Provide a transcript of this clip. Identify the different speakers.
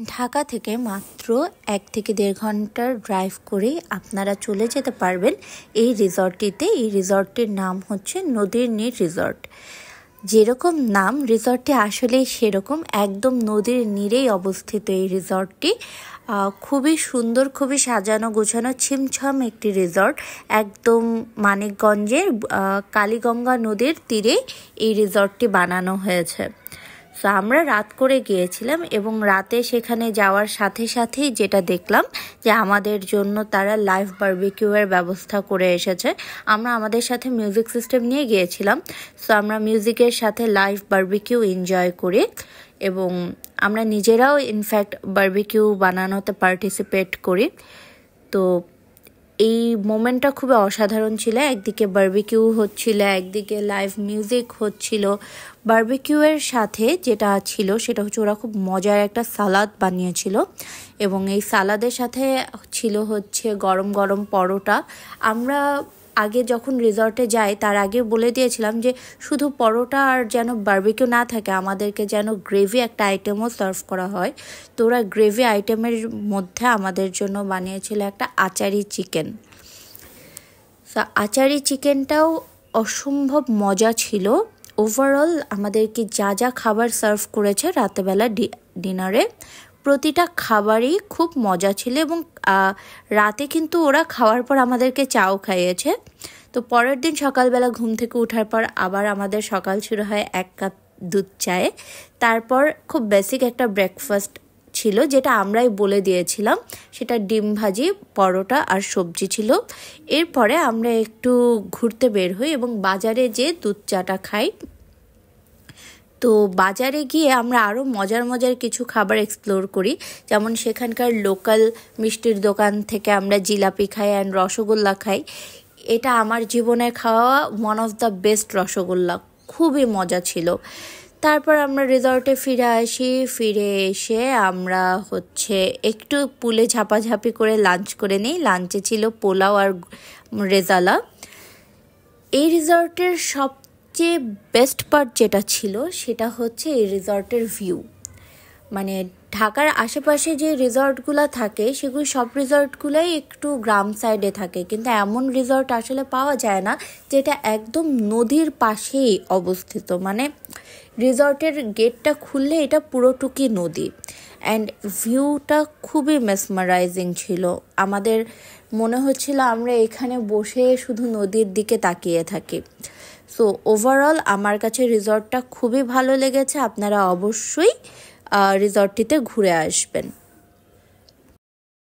Speaker 1: ঢাকা থেকে মাত্র 1 থেকে 1.5 ঘন্টার ড্রাইভ করেই আপনারা চলে যেতে পারবেন এই রিসর্টটিতে। এই রিসর্টটির নাম হচ্ছে নদীর নীড় রিসর্ট। যেরকম নাম, রিসর্টটি আসলেই সেরকম, একদম নদীর নীড়েই অবস্থিত এই রিসর্টটি। খুবই সুন্দর, খুবই সাজানো গোছানো ছিমছাম একটি রিসর্ট। একদম মানিকগঞ্জের কালীগঙ্গা নদীর তীরে এই রিসর্টটি বানানো হয়েছে। সো আমরা রাত করে গিয়েছিলাম এবং রাতে সেখানে যাওয়ার সাথে সাথেই যেটা দেখলাম যে আমাদের জন্য তারা লাইভ বারবিকিউয়ের ব্যবস্থা করে এসেছে। আমরা আমাদের সাথে মিউজিক সিস্টেম নিয়ে গিয়েছিলাম। সো আমরা মিউজিকের সাথে লাইভ বারবিকিউ এনজয় করি এবং আমরা নিজেরাও ইনফ্যাক্ট বারবিকিউ বানানোতে পার্টিসিপেট করি। তো এই মোমেন্টটা খুবই অসাধারণ ছিল। একদিকে বারবিকিউ হচ্ছিল, একদিকে লাইভ মিউজিক হচ্ছিল। বারবিকিউয়ের সাথে যেটা ছিল সেটা হচ্ছে ওরা খুব মজার একটা সালাদ বানিয়েছিল এবং এই সালাদের সাথে ছিল হচ্ছে গরম গরম পরোটা। আমরা আগে যখন রিসর্টে যাই তার আগে বলে দিয়েছিলাম যে শুধু পরোটা আর যেন বারবিকিউ না থাকে, আমাদেরকে যেন গ্রেভি একটা আইটেমও সার্ভ করা হয়। তো ওরা গ্রেভি আইটেমের মধ্যে আমাদের জন্য বানিয়েছিল একটা আচারি চিকেন। আচারি চিকেনটাও অসম্ভব মজা ছিল। ওভারঅল আমাদেরকে যা যা খাবার সার্ভ করেছে রাতেবেলা ডিনারে, প্রতিটা খাবারই খুব মজা ছিল এবং রাতে কিন্তু ওরা খাওয়ার পর আমাদেরকে চাও খাইয়েছে। তো পরের দিন সকালবেলা ঘুম থেকে ওঠার পর আবার আমাদের সকাল শুরু হয় 1 কাপ দুধ চায়ে। তারপর খুব বেসিক একটা ব্রেকফাস্ট ছিল যেটা আমরাই বলে দিয়েছিলাম, সেটা ডিম ভাজি, পরোটা আর সবজি ছিল। এরপরে আমরা একটু ঘুরতে বের হই এবং বাজারে যেয়ে দুধ চাটা খাই। তো বাজারে গিয়ে আমরা আরও মজার মজার কিছু খাবার এক্সপ্লোর করি, যেমন সেখানকার লোকাল মিষ্টির দোকান থেকে আমরা জিলাপি খাই অ্যান্ড রসগোল্লা খাই। এটা আমার জীবনে খাওয়া one of the best rasgulla, খুবই মজা ছিল। তারপর আমরা রিসর্টে ফিরে আসি। ফিরে এসে আমরা একটু পুলে ঝাপাঝাপি করে লাঞ্চ করে নিই। লাঞ্চে ছিল পোলাও আর রেজালা। এই রিসর্টের সবচেয়ে বেস্ট পার্ট যেটা ছিল সেটা হচ্ছে এই রিসর্টের ভিউ। মানে ঢাকার আশেপাশে যে রিসর্টগুলো থাকে সেগুলো সব রিসর্টগুলোই একটু গ্রাম সাইডে থাকে, কিন্তু এমন রিসর্ট আসলে পাওয়া যায় না যেটা একদম নদীর পাশেই অবস্থিত। মানে রিসর্টের গেটটা খুললে এটা পুরোটুকি নদী অ্যান্ড ভিউটা খুবই মেসমারাইজিং ছিল। আমাদের মনে হচ্ছিল আমরা এখানে বসে শুধু নদীর দিকে তাকিয়ে থাকি। সো ওভারঅল আমার কাছে রিসর্টটা খুবই ভালো লেগেছে। আপনারা অবশ্যই রিসর্টটিতে ঘুরে আসবেন।